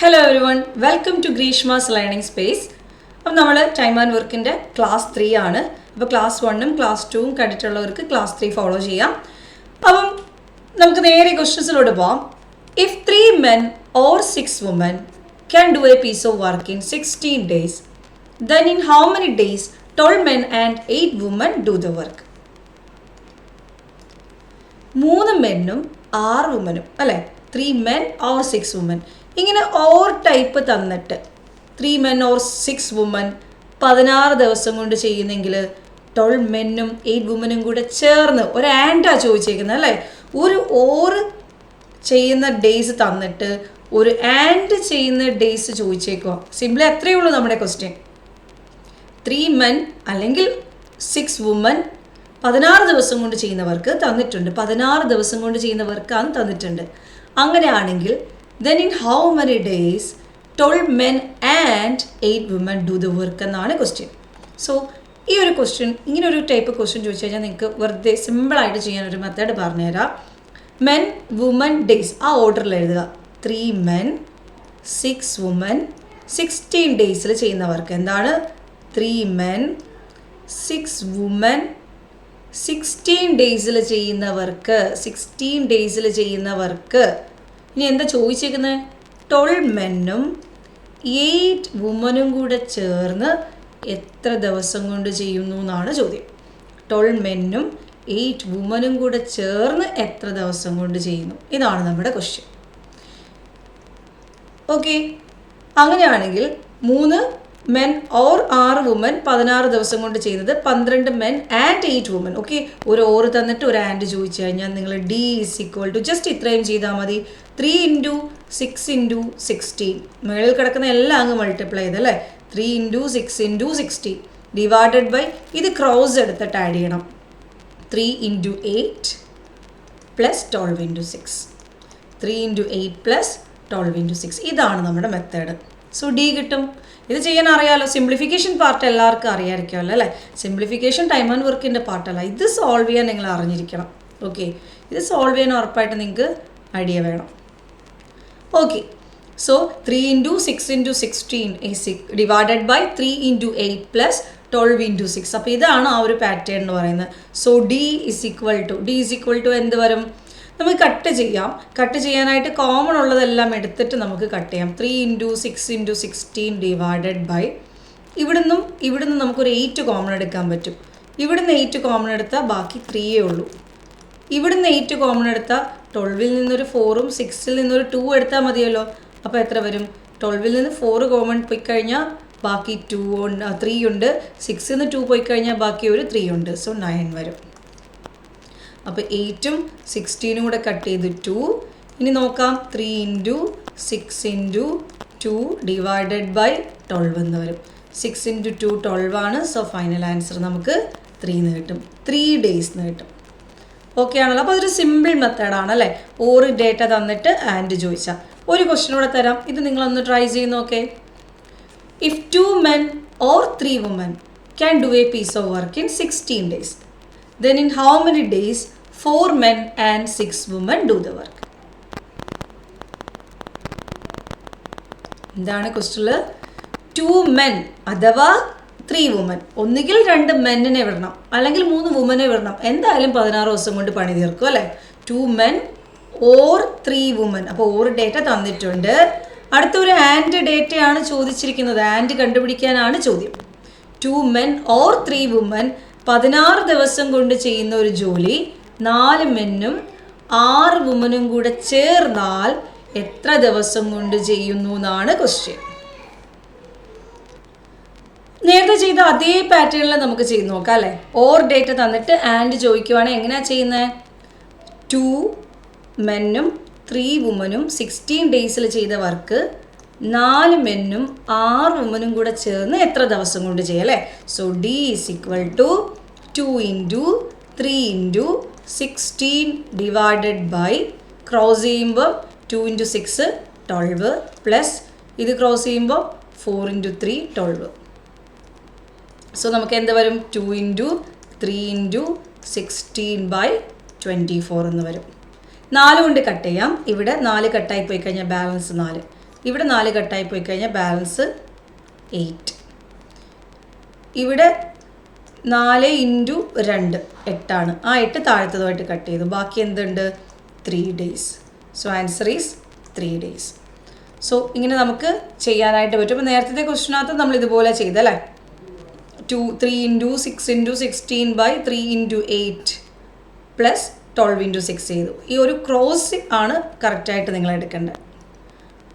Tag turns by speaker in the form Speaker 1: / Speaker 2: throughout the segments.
Speaker 1: Hello everyone, welcome to Grishma's Learning Space. അപ്പോൾ നമ്മൾ time and വർക്കിൻ്റെ ക്ലാസ് 3 ആണ്. അപ്പോൾ ക്ലാസ് 1ഉം ക്ലാസ് 2ഉം കണ്ടിട്ടുള്ളവർക്ക് ക്ലാസ് 3 ഫോളോ ചെയ്യാം. അപ്പം നമുക്ക് നേരെ ക്വസ്റ്റ്യൻസിലോട്ട് പോകാം. If 3 men or 6 women can do a piece of work in 16 days, then in how many days 12 men and 8 women do the work? 3 മെന്നും 6 വുമനും അല്ലേ, 3 men or 6 women ഇങ്ങനെ ഓർ ടൈപ്പ് തന്നിട്ട് 3 men or 6 women 16 ദിവസം കൊണ്ട് ചെയ്യുന്നെങ്കിൽ 12 മെന്നും 8 വുമനും കൂടെ ചേർന്ന് ഒരു ആൻഡാണ് ചോദിച്ചേക്കുന്നത് അല്ലേ. ഒരു ഓറ് ചെയ്യുന്ന ഡേയ്സ് തന്നിട്ട് ഒരു ആൻഡ് ചെയ്യുന്ന ഡേയ്സ് ചോദിച്ചേക്കുക. സിംപ്ലി അത്രയേ ഉള്ളൂ നമ്മുടെ ക്വസ്റ്റ്യൻ. 3 men അല്ലെങ്കിൽ 6 women 16 ദിവസം കൊണ്ട് ചെയ്യുന്നവർക്ക് തന്നിട്ടുണ്ട്, 16 ദിവസം കൊണ്ട് ചെയ്യുന്നവർക്കാണ് തന്നിട്ടുണ്ട്. അങ്ങനെയാണെങ്കിൽ then in how many days 12 men and 8 women do the work എന്നാണ് ക്വസ്റ്റ്യൻ. സോ ഈ ഒരു ക്വസ്റ്റ്യൻ, ഇങ്ങനെ ഒരു ടൈപ്പ് ക്വസ്റ്റ്യൻ ചോദിച്ചു കഴിഞ്ഞാൽ നിങ്ങൾക്ക് വെറുതെ സിമ്പിളായിട്ട് ചെയ്യാനൊരു മെത്തേഡ് പറഞ്ഞുതരാം. മെൻ വുമൻ ഡേയ്സ് ആ ഓർഡറിൽ എഴുതുക. 3 men 6 women 16 ഡേയ്സിൽ ചെയ്യുന്നവർക്ക് എന്താണ് 3 men 6 women 16 ഡേയ്സിൽ ചെയ്യുന്നവർക്ക് ഇനി എന്താ ചോദിച്ചേക്കുന്നത്? 12 മെന്നും 8 വുമനും കൂടെ ചേർന്ന് എത്ര ദിവസം കൊണ്ട് ചെയ്യുന്നു എന്നാണ് ചോദ്യം. 12 മെന്നും 8 വുമനും കൂടെ ചേർന്ന് എത്ര ദിവസം കൊണ്ട് ചെയ്യുന്നു, ഇതാണ് നമ്മുടെ ക്വസ്റ്റ്യൻ. ഓക്കെ, അങ്ങനെയാണെങ്കിൽ 3 men or 6 women 16 ദിവസം കൊണ്ട് ചെയ്യുന്നത് 12 men and 8 women. ഓക്കെ, ഒരു ഓറ് തന്നിട്ട് ഒരു ആൻഡ് ചോദിച്ചു കഴിഞ്ഞാൽ നിങ്ങൾ D = ജസ്റ്റ് ഇത്രയും ചെയ്താൽ മതി. 3 × 6 × 16 മുകളിൽ കിടക്കുന്ന എല്ലാം അങ്ങ് മൾട്ടിപ്ലൈ ചെയ്തല്ലേ. 3 × 6 × 16 ഡിവൈഡഡ് ബൈ ഇത് ക്രോസ് എടുത്തിട്ട് ആഡ് ചെയ്യണം. 3 × 8 + 12 × 6 3 × 8 + 12 × 6 ഇതാണ് നമ്മുടെ മെത്തേഡ്. സോ D കിട്ടും. ഇത് ചെയ്യാൻ അറിയാമല്ലോ. സിംപ്ലിഫിക്കേഷൻ പാർട്ട് എല്ലാവർക്കും അറിയാമായിരിക്കുമല്ലോ അല്ലേ. സിംപ്ലിഫിക്കേഷൻ ടൈം ആൻഡ് വർക്കിൻ്റെ പാർട്ടല്ല, ഇത് സോൾവ് ചെയ്യാൻ നിങ്ങൾ അറിഞ്ഞിരിക്കണം. ഓക്കെ, ഇത് സോൾവ് ചെയ്യാൻ ഉറപ്പായിട്ട് നിങ്ങൾക്ക് ഐഡിയ വേണം. Okay, so 3 × 6 × 16 divided by 3 × 8 + 12 × 6. അപ്പോൾ ഇതാണ് ആ ഒരു പാറ്റേൺ എന്ന് പറയുന്നത്. സോ D = എന്ത് വരും? നമുക്ക് കട്ട് ചെയ്യാം. കട്ട് ചെയ്യാനായിട്ട് കോമൺ ഉള്ളതെല്ലാം എടുത്തിട്ട് നമുക്ക് കട്ട് ചെയ്യാം. 3 × 6 × 16 ഡിവൈഡഡ് ബൈ ഇവിടുന്ന് നമുക്കൊരു 8 കോമൺ എടുക്കാൻ പറ്റും. ഇവിടുന്ന് 8 കോമൺ എടുത്താൽ ബാക്കി 3 ഉള്ളൂ. ഇവിടുന്ന് 8 കോമൺ എടുത്താൽ 12ൽ നിന്നൊരു 4ഉം 6ൽ നിന്നൊരു 2 എടുത്താൽ മതിയല്ലോ. അപ്പോൾ എത്ര വരും? 12ൽ നിന്ന് 4 കോമൺ പോയി കഴിഞ്ഞാൽ ബാക്കി 3 ഉണ്ട്. 6ൽ നിന്ന് 2 പോയി കഴിഞ്ഞാൽ ബാക്കി ഒരു 3 ഉണ്ട്. സോ 9 വരും. അപ്പോൾ 8ഉം 16ഉം കൂടെ കട്ട് ചെയ്ത് 2. ഇനി നോക്കാം, 3 × 6 × 2 ഡിവൈഡഡ് ബൈ 12 എന്ന് വരും. 6 × 2 12 ആണ്. സോ ഫൈനൽ ആൻസർ നമുക്ക് 3 എന്ന് കിട്ടും. 3 days എന്ന് കിട്ടും. ഓക്കെ ആണല്ലോ. അപ്പോൾ അതൊരു സിമ്പിൾ മെത്തേഡാണ് അല്ലേ. ഓറ് ഡേറ്റ തന്നിട്ട് ആൻഡ് ചോദിച്ചാൽ. ഒരു ക്വസ്റ്റ്യൻ കൂടെ തരാം, ഇത് നിങ്ങളൊന്ന് ട്രൈ ചെയ്ത് നോക്കേ. If 2 men or 3 women can do a piece of work in 16 days, then in how many days 4 men and 6 women do the work? എന്താണ് ക്വസ്റ്റ്യനിൽ? 2 men അഥവാ 3 women, ഒന്നുകിൽ 2 മെന്നിനെ വിടണം അല്ലെങ്കിൽ 3 വുമനെ വിടണം. എന്തായാലും 16 ദിവസം കൊണ്ട് പണി തീർക്കും അല്ലേ. 2 men or 3 women. അപ്പോൾ ഓർ ഡേറ്റ തന്നിട്ടുണ്ട്. അടുത്തൊരു ആൻഡ് ഡേറ്റയാണ് ചോദിച്ചിരിക്കുന്നത്. ആൻഡ് കണ്ടുപിടിക്കാനാണ് ചോദ്യം. 2 men or 3 women 16 ദിവസം കൊണ്ട് ചെയ്യുന്ന ഒരു ജോലി 4 മെന്നും 6 വുമനും കൂടെ ചേർന്നാൽ എത്ര ദിവസം കൊണ്ട് ചെയ്യുന്നു എന്നാണ് ക്വസ്റ്റ്യൻ. നേരത്തെ ചെയ്ത അതേ പാറ്റേണിൽ നമുക്ക് ചെയ്ത് നോക്കാം അല്ലേ. ഓർ ഡേറ്റ തന്നിട്ട് ആൻഡ് ചോദിക്കുവാണെങ്കിൽ എങ്ങനെയാണ് ചെയ്യുന്നത്? 2 മെന്നും 3 വുമനും 16 ഡേയ്സിൽ ചെയ്ത വർക്ക് 4 മെന്നും 6 വുമനും കൂടെ ചേർന്ന് എത്ര ദിവസം കൊണ്ട് ചെയ്യും അല്ലേ. So D = 2 × 3 × 16 divided by cross ചെയ്യുമ്പോൾ 2 × 6 12 പ്ലസ് ഇത് ക്രോസ് ചെയ്യുമ്പോൾ 4 × 3 12. സോ നമുക്ക് എന്ത് വരും? 2 × 3 × 16/24 എന്ന് വരും. 4 കൊണ്ട് കട്ട് ചെയ്യാം. ഇവിടെ 4 കട്ടായി പോയി കഴിഞ്ഞാൽ ബാലൻസ് 4. ഇവിടെ 4 കട്ടായി പോയി കഴിഞ്ഞാൽ ബാലൻസ് 8. ഇവിടെ 4 ഇൻറ്റു 2 8 ആ 8 താഴത്തതുമായിട്ട് കട്ട് ചെയ്തു. ബാക്കി എന്തുണ്ട്? 3 days. So answer is 3 days. So ഇങ്ങനെ നമുക്ക് ചെയ്യാനായിട്ട് പറ്റും. അപ്പോൾ നേരത്തെ ക്വസ്റ്റിനകത്ത് നമ്മൾ ഇതുപോലെ ചെയ്തല്ലേ, 3 into 6 into 16/3 into 8 plus 12 into 6 ചെയ്തു. ഈ ഒരു ക്രോസ് ആണ് കറക്റ്റായിട്ട് നിങ്ങൾ എടുക്കേണ്ടത്.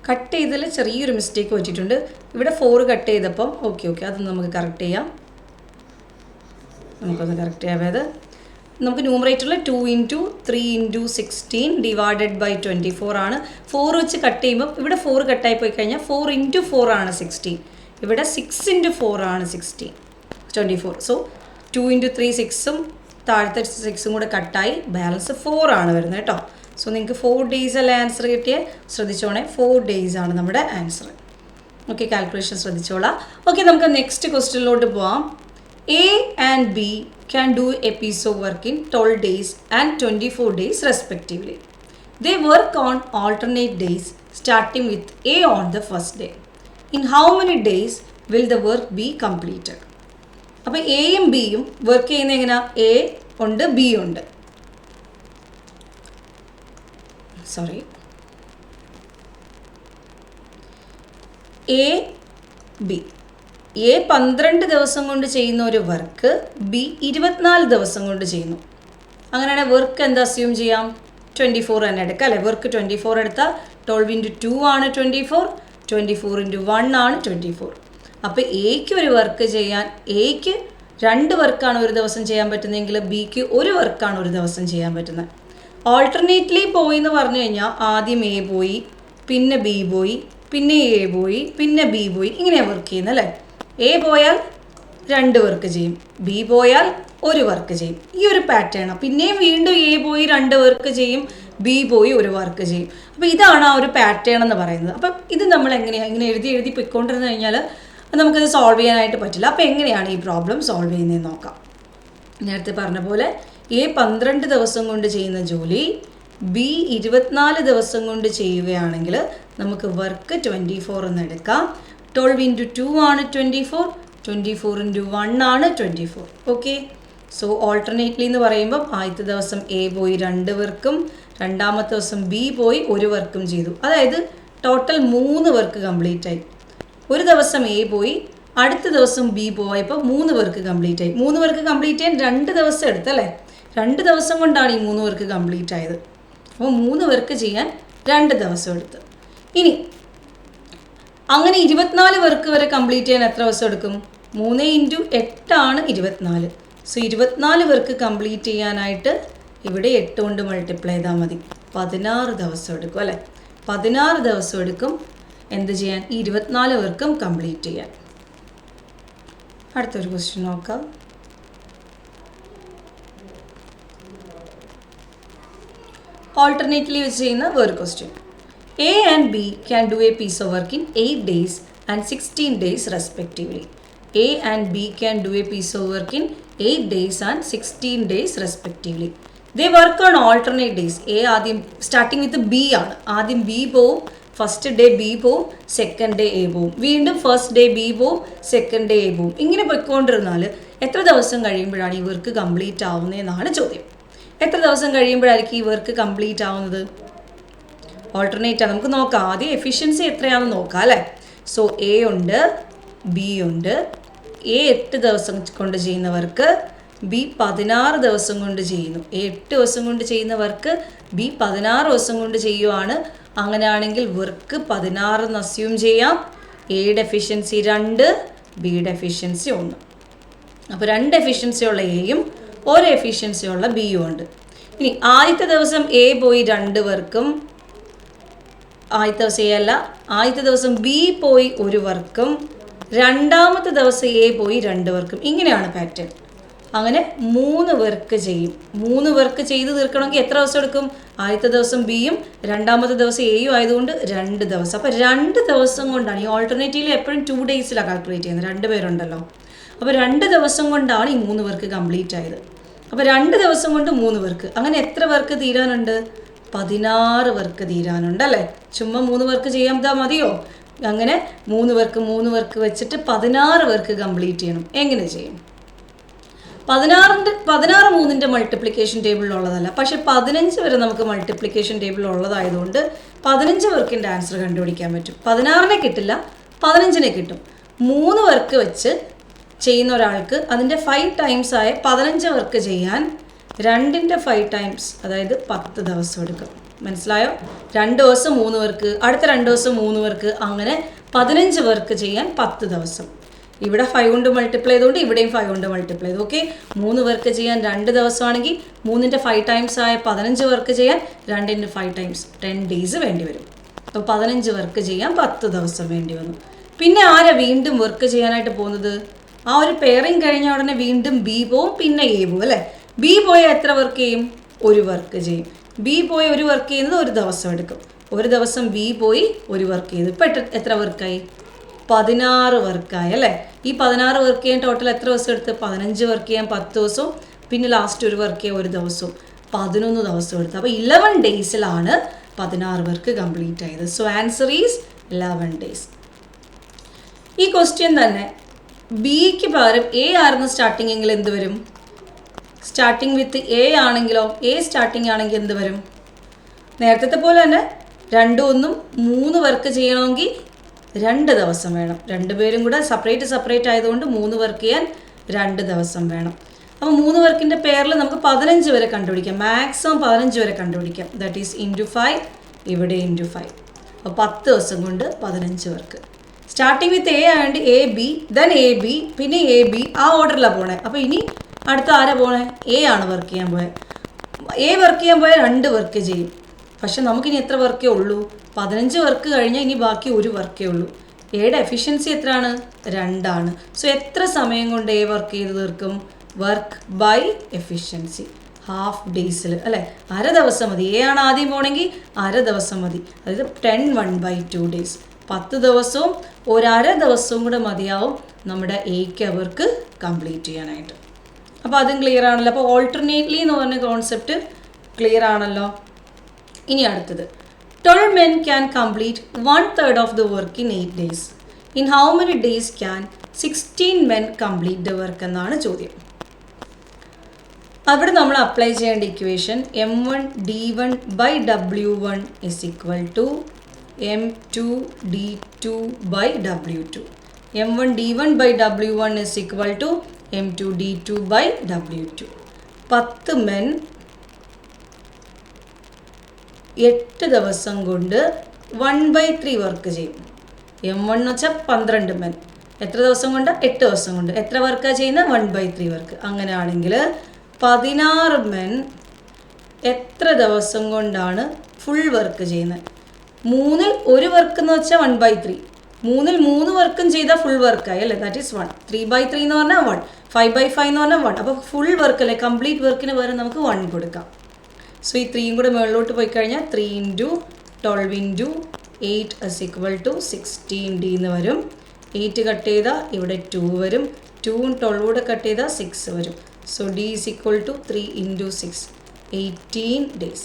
Speaker 1: കട്ട് ചെയ്തതിൽ ചെറിയൊരു മിസ്റ്റേക്ക് പറ്റിയിട്ടുണ്ട്. ഇവിടെ 4 കട്ട് ചെയ്തപ്പം ഓക്കെ അതൊന്ന് നമുക്ക് കറക്റ്റ് ചെയ്യാം. നമുക്കൊന്ന് കറക്റ്റ് ചെയ്യാതെ നമുക്ക് ന്യൂമറേറ്ററിൽ 2 ഇൻറ്റു 3 ഇൻറ്റു 16 ഡിവൈഡഡ് ബൈ 24 ആണ്. 4 വെച്ച് കട്ട് ചെയ്യുമ്പോൾ ഇവിടെ 4 കട്ടായി പോയി കഴിഞ്ഞാൽ 4 ഇൻറ്റു 4 ആണ് 16. ഇവിടെ 6 ഇൻറ്റു 4 ആണ് 24. സോ 2 ഇൻറ്റു 3 6ഉം താഴത്തെ 6ഉം കൂടെ കട്ടായി ബാലൻസ് 4 ആണ് വരുന്നത് കേട്ടോ. സോ നിങ്ങൾക്ക് 4 days അല്ലേ ആൻസർ കിട്ടിയേ? ശ്രദ്ധിച്ചോണേ, 4 days ആണ് നമ്മുടെ ആൻസർ. ഓക്കെ, കാൽക്കുലേഷൻ ശ്രദ്ധിച്ചോളാം. ഓക്കെ, നമുക്ക് നെക്സ്റ്റ് ക്വസ്റ്റ്യനിലോട്ട് പോവാം. A and B can do a piece of work in 12 days and 24 days respectively. They work on alternate days starting with A on the first day. In how many days will the work be completed? അപ്പോൾ എയും ബിയും work ചെയ്യുന്ന എങ്ങനെ? A ഉണ്ട്, B ഉണ്ട്. Sorry, A B. A 12 ദിവസം കൊണ്ട് ചെയ്യുന്ന ഒരു വർക്ക് ബി 24 ദിവസം കൊണ്ട് ചെയ്യുന്നു. അങ്ങനെയാണെങ്കിൽ വർക്ക് എന്താ അസ്യൂം ചെയ്യാം? 24 തന്നെ എടുക്കാം അല്ലേ? വർക്ക് 24 എടുത്താൽ 12 ഇൻറ്റു 2 ആണ് 24, 24 ഇൻറ്റു 1 ആണ് 24. അപ്പോൾ എക്ക് ഒരു വർക്ക് ചെയ്യാൻ, എക്ക് 2 വർക്കാണ് ഒരു ദിവസം ചെയ്യാൻ പറ്റുന്നതെങ്കിൽ ബിക്ക് 1 വർക്കാണ് ഒരു ദിവസം ചെയ്യാൻ പറ്റുന്നത്. ഓൾട്ടർനേറ്റ്ലി പോയി എന്ന് പറഞ്ഞു കഴിഞ്ഞാൽ ആദ്യം എ പോയി, പിന്നെ ബി പോയി, പിന്നെ എ പോയി, പിന്നെ ബി പോയി, ഇങ്ങനെയാണ് വർക്ക് ചെയ്യുന്നത് അല്ലേ? എ പോയാൽ 2 വർക്ക് ചെയ്യും, ബി പോയാൽ 1 വർക്ക് ചെയ്യും. ഈ ഒരു പാറ്റേണാണ്. പിന്നെയും വീണ്ടും എ പോയി 2 വർക്ക് ചെയ്യും, ബി പോയി 1 വർക്ക് ചെയ്യും. അപ്പോൾ ഇതാണ് ആ ഒരു പാറ്റേൺ എന്ന് പറയുന്നത്. അപ്പം ഇത് നമ്മൾ എങ്ങനെയാണ് ഇങ്ങനെ എഴുതി പൊയ്ക്കൊണ്ടിരുന്നു കഴിഞ്ഞാൽ നമുക്കത് സോൾവ് ചെയ്യാനായിട്ട് പറ്റില്ല. അപ്പോൾ എങ്ങനെയാണ് ഈ പ്രോബ്ലം സോൾവ് ചെയ്യുന്നതെന്ന് നോക്കാം. നേരത്തെ പറഞ്ഞ പോലെ എ 12 ദിവസം കൊണ്ട് ചെയ്യുന്ന ജോലി ബി 24 ദിവസം കൊണ്ട് ചെയ്യുകയാണെങ്കിൽ നമുക്ക് വർക്ക് 24 എന്ന് എടുക്കാം. 12 ഇൻറ്റു 2 ആണ് 24, 24 ഇൻറ്റു 1 ആണ് 24. ഓക്കെ, സോ ഓൾട്ടർനേറ്റ്ലി എന്ന് പറയുമ്പം ആദ്യത്തെ ദിവസം എ പോയി 2 വർക്കും, രണ്ടാമത്തെ ദിവസം ബി പോയി 1 വർക്കും ചെയ്തു. അതായത് ടോട്ടൽ 3 വർക്ക് കംപ്ലീറ്റ് ആയി. ഒരു ദിവസം എ പോയി, അടുത്ത ദിവസം ബി പോയപ്പോൾ 3 വർക്ക് കംപ്ലീറ്റ് ആയി. 3 വർക്ക് കംപ്ലീറ്റ് ചെയ്യാൻ 2 ദിവസം എടുത്തല്ലേ? 2 ദിവസം കൊണ്ടാണ് ഈ 3 വർക്ക് കംപ്ലീറ്റ് ആയത്. അപ്പോൾ 3 വർക്ക് ചെയ്യാൻ 2 ദിവസം എടുത്ത്. ഇനി അങ്ങനെ 24 വർക്ക് വരെ കംപ്ലീറ്റ് ചെയ്യാൻ എത്ര ദിവസം എടുക്കും? 3 ഇൻറ്റു 8 ആണ് 24. സോ 24 വർക്ക് കംപ്ലീറ്റ് ചെയ്യാനായിട്ട് ഇവിടെ 8 കൊണ്ട് മൾട്ടിപ്ലൈ ചെയ്താൽ മതി. 16 ദിവസം എടുക്കും അല്ലേ? 16 ദിവസം എടുക്കും എന്ത് ചെയ്യാൻ? ഈ 24 വർക്കും കംപ്ലീറ്റ് ചെയ്യാൻ. അടുത്തൊരു ക്വസ്റ്റ്യൻ നോക്കാം. ഓൾട്ടർനേറ്റ്ലി വെച്ച് ചെയ്യുന്ന വേറെ question. A and B can do a piece of work in 8 days and 16 days respectively. A and B can do a piece of work in 8 days and 16 days respectively. They work on alternate days. A ആദ്യം starting with B ആണ്. ആദ്യം B പോവും, first day B പോവും, second day A പോവും, വീണ്ടും first day B പോവും, second day A പോവും. ഇങ്ങനെ പോയിക്കൊണ്ടിരുന്നാൽ എത്ര ദിവസം കഴിയുമ്പോഴാണ് ഈ വർക്ക് കംപ്ലീറ്റ് ആവുന്നതെന്നാണ് ചോദ്യം. എത്ര ദിവസം കഴിയുമ്പോഴായിരിക്കും ഈ വർക്ക് കംപ്ലീറ്റ് ആവുന്നത്? ഓൾട്ടർനേറ്റ് നമുക്ക് നോക്കാം. ആദ്യം എഫിഷ്യൻസി എത്രയാണെന്ന് നോക്കാം അല്ലേ? സോ എ ഉണ്ട്, ബി ഉണ്ട്. എ 8 ദിവസം കൊണ്ട് ചെയ്യുന്ന വർക്ക് ബി 16 ദിവസം കൊണ്ട് ചെയ്യുന്നു. എ 8 ദിവസം കൊണ്ട് ചെയ്യുന്ന വർക്ക് ബി 16 ദിവസം കൊണ്ട് ചെയ്യുവാണ്. അങ്ങനെയാണെങ്കിൽ വർക്ക് 16 എന്ന് അസ്യൂം ചെയ്യാം. എയുടെ എഫിഷ്യൻസി 2, ബിയുടെ എഫിഷ്യൻസി 1. അപ്പോൾ 2 എഫിഷ്യൻസി ഉള്ള എയും 1 എഫിഷ്യൻസി ഉള്ള ബിയും ഉണ്ട്. ഇനി ആദ്യത്തെ ദിവസം എ പോയി 2 വർക്കും, ആദ്യത്തെ ദിവസം എ അല്ല, ആദ്യത്തെ ദിവസം ബി പോയി 1 വർക്കും, രണ്ടാമത്തെ ദിവസം എ പോയി 2 വർക്കും. ഇങ്ങനെയാണ് പാറ്റേൺ. അങ്ങനെ 3 വർക്ക് ചെയ്യും. 3 വർക്ക് ചെയ്ത് തീർക്കണമെങ്കിൽ എത്ര ദിവസം എടുക്കും? ആദ്യത്തെ ദിവസം ബിയും രണ്ടാമത്തെ ദിവസം എയും ആയതുകൊണ്ട് 2 ദിവസം. അപ്പോൾ 2 ദിവസം കൊണ്ടാണ് ഈ ഓൾട്ടർനേറ്റീവിൽ എപ്പോഴും 2 ഡേയ്സിലാണ് കാൽക്കുലേറ്റ് ചെയ്യുന്നത്. 2 പേരുണ്ടല്ലോ. അപ്പോൾ 2 ദിവസം കൊണ്ടാണ് ഈ 3 വർക്ക് കംപ്ലീറ്റ് ആയത്. അപ്പോൾ 2 ദിവസം കൊണ്ട് 3 വർക്ക്. അങ്ങനെ എത്ര വർക്ക് തീരാനുണ്ട്? 16 വർക്ക് തീരാനുണ്ട് അല്ലേ. ചുമ്മാ 3 വർക്ക് ചെയ്യാൻ മതിയോ? അങ്ങനെ 3 വർക്ക് വെച്ചിട്ട് 16 വർക്ക് കംപ്ലീറ്റ് ചെയ്യണം. എങ്ങനെ ചെയ്യും? 16 3ൻ്റെ മൾട്ടിപ്ലിക്കേഷൻ ടേബിളിലുള്ളതല്ല, പക്ഷെ 15 വരെ നമുക്ക് മൾട്ടിപ്ലിക്കേഷൻ ടേബിൾ ഉള്ളതായതുകൊണ്ട് 15 വർക്കിൻ്റെ ആൻസർ കണ്ടുപിടിക്കാൻ പറ്റും. 16നെ കിട്ടില്ല, 15നെ കിട്ടും. 3 വർക്ക് വെച്ച് ചെയ്യുന്ന ഒരാൾക്ക് അതിൻ്റെ 5 ടൈംസ് ആയ 15 വർക്ക് ചെയ്യാൻ 2ൻ്റെ 5 ടൈംസ്, അതായത് 10 ദിവസം എടുക്കും. മനസ്സിലായോ? 2 ദിവസം 3 വർക്ക്, അടുത്ത 2 ദിവസം 3 വർക്ക്, അങ്ങനെ 15 വർക്ക് ചെയ്യാൻ 10 ദിവസം. ഇവിടെ 5 കൊണ്ട് മൾട്ടിപ്ലൈ ചെയ്തുകൊണ്ട് ഇവിടെയും 5 കൊണ്ട് മൾട്ടിപ്ലൈ ചെയ്തു. ഓക്കെ, 3 വർക്ക് ചെയ്യാൻ 2 ദിവസമാണെങ്കിൽ 3ൻ്റെ 5 ടൈംസ് ആയ 15 വർക്ക് ചെയ്യാൻ 2ൻ്റെ 5 ടൈംസ് 10 ഡേയ്സ് വേണ്ടി വരും. അപ്പോൾ 15 വർക്ക് ചെയ്യാൻ 10 ദിവസം വേണ്ടി വന്നു. പിന്നെ ആരാ വീണ്ടും വർക്ക് ചെയ്യാനായിട്ട് പോകുന്നത്? ആ ഒരു പെയറിങ് കഴിഞ്ഞ ഉടനെ വീണ്ടും ബി പോവും, പിന്നെ എ പോവും അല്ലേ. ബി പോയി എത്ര വർക്ക് ചെയ്യും? 1 വർക്ക് ചെയ്യും. ബി പോയി 1 വർക്ക് ചെയ്യുന്നത് 1 ദിവസം എടുക്കും. 1 ദിവസം ബി പോയി 1 വർക്ക് ചെയ്തു. ഇപ്പം എത്ര വർക്കായി? 16 വർക്കായി അല്ലേ. ഈ 16 വർക്ക് ചെയ്യാൻ ടോട്ടൽ എത്ര ദിവസം എടുത്ത്? 15 വർക്ക് ചെയ്യാൻ 10 ദിവസവും പിന്നെ ലാസ്റ്റ് 1 വർക്ക് ചെയ്യാൻ 1 ദിവസവും 11 ദിവസം എടുത്ത്. അപ്പോൾ 11 ഡേയ്സിലാണ് 16 വർക്ക് കംപ്ലീറ്റ് ആയത്. So answer is 11 days. ഈ ക്വസ്റ്റ്യൻ തന്നെ ബിക്ക് പകരം എ ആയിരുന്നു സ്റ്റാർട്ടിംഗ് എങ്കിൽ എന്ത് വരും? സ്റ്റാർട്ടിംഗ് വിത്ത് എ ആണെങ്കിലോ, എ സ്റ്റാർട്ടിംഗ് ആണെങ്കിൽ എന്ത് വരും? നേരത്തെ പോലെ തന്നെ 2 1 3 വർക്ക് ചെയ്യണമെങ്കിൽ 2 ദിവസം വേണം. 2 പേരും കൂടെ സെപ്പറേറ്റ് ആയതുകൊണ്ട് 3 വർക്ക് ചെയ്യാൻ 2 ദിവസം വേണം. അപ്പോൾ 3 വർക്കിൻ്റെ പേരിൽ നമുക്ക് 15 വരെ കണ്ടുപിടിക്കാം. മാക്സിമം 15 വരെ കണ്ടുപിടിക്കാം. ദാറ്റ് ഈസ് ഇൻറ്റു 5, ഇവിടെ ഇൻറ്റു 5. അപ്പോൾ 10 ദിവസം കൊണ്ട് 15 വർക്ക്. സ്റ്റാർട്ടിങ് വിത്ത് എ ആയതുകൊണ്ട് A B, then A B, പിന്നെ എ ബി, ആ ഓർഡറിലാണ് പോണേ. അപ്പോൾ ഇനി അടുത്ത ആരാ പോണേ? എ ആണ് വർക്ക് ചെയ്യാൻ പോയത്. എ വർക്ക് ചെയ്യാൻ പോയാൽ 2 വർക്ക് ചെയ്യും. പക്ഷെ നമുക്കിനി എത്ര വർക്കേ ഉള്ളൂ? 15 വർക്ക് കഴിഞ്ഞാൽ ഇനി ബാക്കി 1 വർക്കേ ഉള്ളൂ. എയുടെ എഫിഷ്യൻസി എത്രയാണ്? 2 ആണ്. സോ എത്ര സമയം കൊണ്ട് എ വർക്ക് ചെയ്ത് തീർക്കും? വർക്ക് ബൈ എഫിഷ്യൻസി, ഹാഫ് ഡേയ്സിൽ അല്ലേ. അര ദിവസം മതി. എ ആണ് ആദ്യം പോകണമെങ്കിൽ അര ദിവസം മതി. അതായത് 10 1/2 ഡേയ്സ്. 10 ദിവസവും 1/2 ദിവസവും കൂടെ മതിയാവും നമ്മുടെ എയ്ക്ക് അവർക്ക് കംപ്ലീറ്റ് ചെയ്യാനായിട്ട്. അപ്പോൾ അതും ക്ലിയർ ആണല്ലോ. അപ്പോൾ ഓൾട്ടർനേറ്റ്ലി എന്ന് പറഞ്ഞ കോൺസെപ്റ്റ് ക്ലിയർ ആണല്ലോ. ഇനി അടുത്തത്, 12 men can complete 1/3 of the work in 8 days. In how many days can 16 men complete the work എന്നാണ് ചോദ്യം. അവിടെ നമ്മൾ അപ്ലൈ ചെയ്യേണ്ട equation m1 d1 by w1 is equal to m2 d2 by w2. m1 d1 by w1 is equal to m2 d2 by w2. 10 men 8 ദിവസം കൊണ്ട് 1/3 work ചെയ്യും. m1 എന്ന് വെച്ചാൽ 12 men. എത്ര ദിവസം കൊണ്ട്? 8 ദിവസം കൊണ്ട്. എത്ര വർക്കാണ് ചെയ്യുന്നത്? 1/3 വർക്ക്. അങ്ങനെയാണെങ്കിൽ 16 men എത്ര ദിവസം കൊണ്ടാണ് ഫുൾ വർക്ക് ചെയ്യുന്നത്? 3ൽ 1 വർക്ക് എന്ന് വെച്ചാൽ 1/3. 3ൽ 3 വർക്കും ചെയ്താൽ ഫുൾ വർക്കായി അല്ലേ. That is 1. 3/3 എന്ന് പറഞ്ഞാൽ 1. 5/5 എന്ന് പറഞ്ഞാൽ 1. അപ്പോൾ ഫുൾ വർക്ക് അല്ലേ. കംപ്ലീറ്റ് വർക്കിന് വരെ നമുക്ക് 1 കൊടുക്കാം. സോ ഈ 3യും കൂടെ മുകളിലോട്ട് പോയി കഴിഞ്ഞാൽ 3 × 12 × 8 is equal to 16d എന്ന് വരും. 8 കട്ട് ചെയ്താൽ ഇവിടെ 2 വരും. 2ഉം 12 കൂടെ കട്ട് ചെയ്താൽ 6 വരും. So d is equal to 3 × 6, 18 days.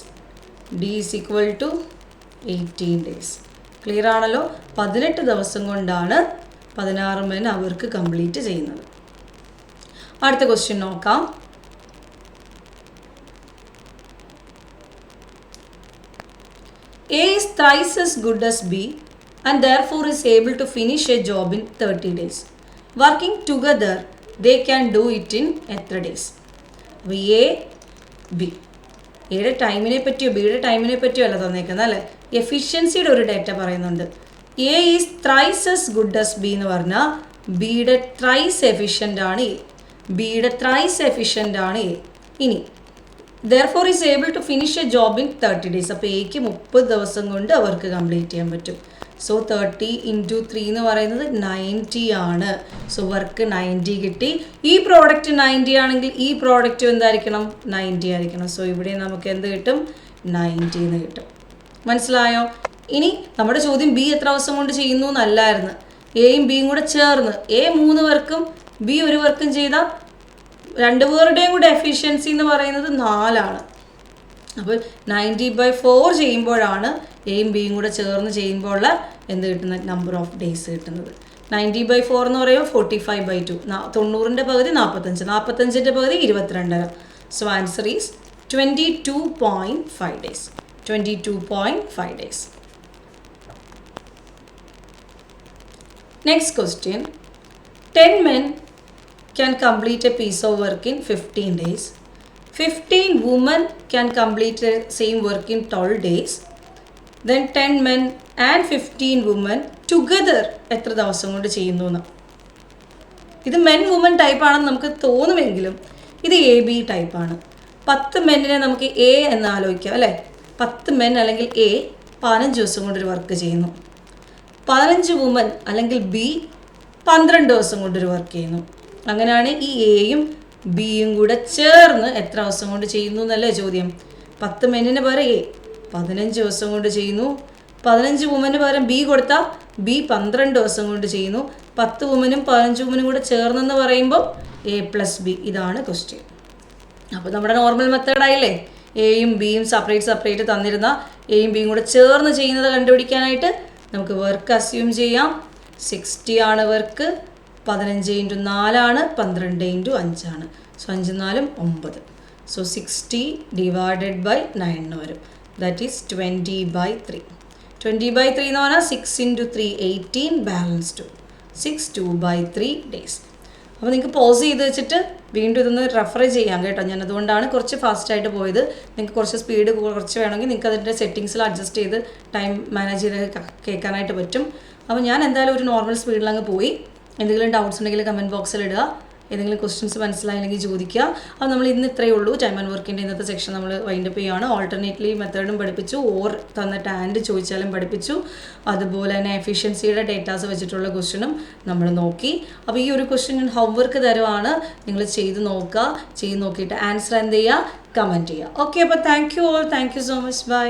Speaker 1: d is equal to 18 days. Clear ആണല്ലോ. 18 ദിവസം കൊണ്ടാണ് 16 men അവർക്ക് കംപ്ലീറ്റ് ചെയ്യുന്നത്. അടുത്ത ക്വസ്റ്റ്യൻ നോക്കാം. A is thrice as good as B and therefore is able to finish a job in 30 days. Working together, they can do it in എത്ര days? A, B. എയുടെ ടൈമിനെ പറ്റിയോ ബിയുടെ ടൈമിനെ പറ്റിയോ അല്ല തന്നേക്കുന്നത് അല്ലേ. എഫിഷ്യൻസിയുടെ ഒരു ഡേറ്റ പറയുന്നുണ്ട്. A is thrice S good S B എന്ന് പറഞ്ഞാൽ ബിയുടെ ത്രൈസ് എഫിഷ്യൻ്റ് ആണ് എ. ബിയുടെ ത്രൈസ് എഫിഷ്യൻ്റ് ആണ് എ. ഇനി therefore is able to finish a job in 30 days. അപ്പോൾ എക്ക് 30 ദിവസം കൊണ്ട് അവർക്ക് കംപ്ലീറ്റ് ചെയ്യാൻ പറ്റും. സോ 30 × 3 എന്ന് പറയുന്നത് 90 ആണ്. സോ വർക്ക് 90 കിട്ടി. ഈ പ്രോഡക്റ്റ് 90 ആണെങ്കിൽ ഈ പ്രോഡക്റ്റ് എന്തായിരിക്കണം? 90 ആയിരിക്കണം. സോ ഇവിടെ നമുക്ക് എന്ത് കിട്ടും? 90 എന്ന് കിട്ടും. മനസ്സിലായോ? ഇനി നമ്മുടെ ചോദ്യം ബി എത്ര ദിവസം കൊണ്ട് ചെയ്യുന്നു എന്നല്ലായിരുന്നു. എയും ബിയും കൂടെ ചേർന്ന് എ 3 വർക്കും ബി 1 വർക്കും ചെയ്താൽ 2 പേരുടെയും കൂടെ എഫിഷ്യൻസി എന്ന് പറയുന്നത് 4 ആണ്. അപ്പോൾ 90/4 ചെയ്യുമ്പോഴാണ് എയും ബിയും കൂടെ ചേർന്ന് ചെയ്യുമ്പോൾ എന്ത് കിട്ടുന്നത്, നമ്പർ ഓഫ് ഡേയ്സ് കിട്ടുന്നത്. 90/4 എന്ന് പറയുമ്പോൾ 45/2, 90ൻ്റെ പകുതി 45, 45ൻ്റെ പകുതി 22.5. So answer is 22.5 days. 22.5 days. Next question. 10 men can complete a piece of work in 15 days. 15 women can complete the same work in 12 days. Then 10 men and 15 women together എത്ര ദിവസം കൊണ്ട് ചെയ്യുന്നു എന്ന്. ഇത് മെൻ വുമൻ ടൈപ്പാണെന്ന് നമുക്ക് തോന്നുമെങ്കിലും ഇത് AB ടൈപ്പാണ്. 10 മെന്നിനെ നമുക്ക് A എന്ന് ആലോചിക്കാം അല്ലേ. 10 മെൻ അല്ലെങ്കിൽ A 15 ദിവസം കൊണ്ടൊരു വർക്ക് ചെയ്യുന്നു. 15 വുമൻ അല്ലെങ്കിൽ B 12 ദിവസം കൊണ്ടൊരു വർക്ക് ചെയ്യുന്നു. അങ്ങനെയാണ് ഈ എയും ബിയും കൂടെ ചേർന്ന് എത്ര ദിവസം കൊണ്ട് ചെയ്യുന്നു എന്നല്ലേ ചോദ്യം. 10 മെന്നിന് പകരം A 15 ദിവസം കൊണ്ട് ചെയ്യുന്നു. 15 വുമന് പകരം B കൊടുത്താൽ B 12 ദിവസം കൊണ്ട് ചെയ്യുന്നു. 10 വുമനും 15 വുമനും കൂടെ ചേർന്നെന്ന് പറയുമ്പോൾ A+B. ഇതാണ് ക്വസ്റ്റ്യൻ. അപ്പോൾ നമ്മുടെ നോർമൽ മെത്തേഡായില്ലേ. എയും ബിയും സെപ്പറേറ്റ് തന്നിരുന്ന എയും ബിയും കൂടെ ചേർന്ന് ചെയ്യുന്നത് കണ്ടുപിടിക്കാനായിട്ട് നമുക്ക് വർക്ക് അസ്യൂം ചെയ്യാം. 60 ആണ് വർക്ക്, 15 × 4 ആണ്, 12 × 5 ആണ്. സോ 5 4 9. സോ 60 ഡിവൈഡഡ് ബൈ 9 എന്ന് വരും. That is 20/3. 20/3 എന്ന് പറഞ്ഞാൽ 6 × 3 18, ബാലൻസ് 2. 6 2/3 ഡേയ്സ്. അപ്പോൾ നിങ്ങൾക്ക് പോസ് ചെയ്ത് വെച്ചിട്ട് വീണ്ടും ഇതൊന്ന് റെഫർ ചെയ്യാം കേട്ടോ. ഞാൻ അതുകൊണ്ടാണ് കുറച്ച് ഫാസ്റ്റായിട്ട് പോയത്. നിങ്ങൾക്ക് കുറച്ച് സ്പീഡ് കുറച്ച് വേണമെങ്കിൽ നിങ്ങൾക്ക് അതിൻ്റെ സെറ്റിങ്സിൽ അഡ്ജസ്റ്റ് ചെയ്ത് ടൈം മാനേജ് ചെയ്ത് കേൾക്കാനായിട്ട് പറ്റും. അപ്പോൾ ഞാൻ എന്തായാലും ഒരു നോർമൽ സ്പീഡിൽ അങ്ങ് പോയി. എന്തെങ്കിലും ഡൗട്ട്സ് ഉണ്ടെങ്കിൽ കമൻറ്റ് ബോക്സിൽ ഇടുക. ഏതെങ്കിലും ക്വസ്റ്റ്യൻസ് മനസ്സിലായില്ലെങ്കിൽ ചോദിക്കുക. അപ്പോൾ നമ്മൾ ഇന്ന് ഇത്രയേ ഉള്ളൂ. ടൈം ആൻഡ് വർക്കിൻ്റെ ഇന്നത്തെ സെക്ഷൻ നമ്മൾ വൈൻഡപ്പ് ചെയ്യുകയാണ്. ഓൾട്ടർനേറ്റ്ലി മെത്തേഡും പഠിപ്പിച്ചു, ഓർ തന്നിട്ട് ആൻഡ് ചോദിച്ചാലും പഠിപ്പിച്ചു. അതുപോലെ തന്നെ എഫിഷ്യൻസിയുടെ ഡേറ്റാസ് വെച്ചിട്ടുള്ള ക്വസ്റ്റ്യനും നമ്മൾ നോക്കി. അപ്പോൾ ഈ ഒരു ക്വസ്റ്റ്യൻ ഞാൻ ഹോംവർക്ക് തരുവാണ്. നിങ്ങൾ ചെയ്ത് നോക്കുക. ചെയ്ത് നോക്കിയിട്ട് ആൻസർ എന്ത് ചെയ്യുക, കമൻറ്റ് ചെയ്യുക. ഓക്കെ, അപ്പോൾ thank you all. Thank you so much. By.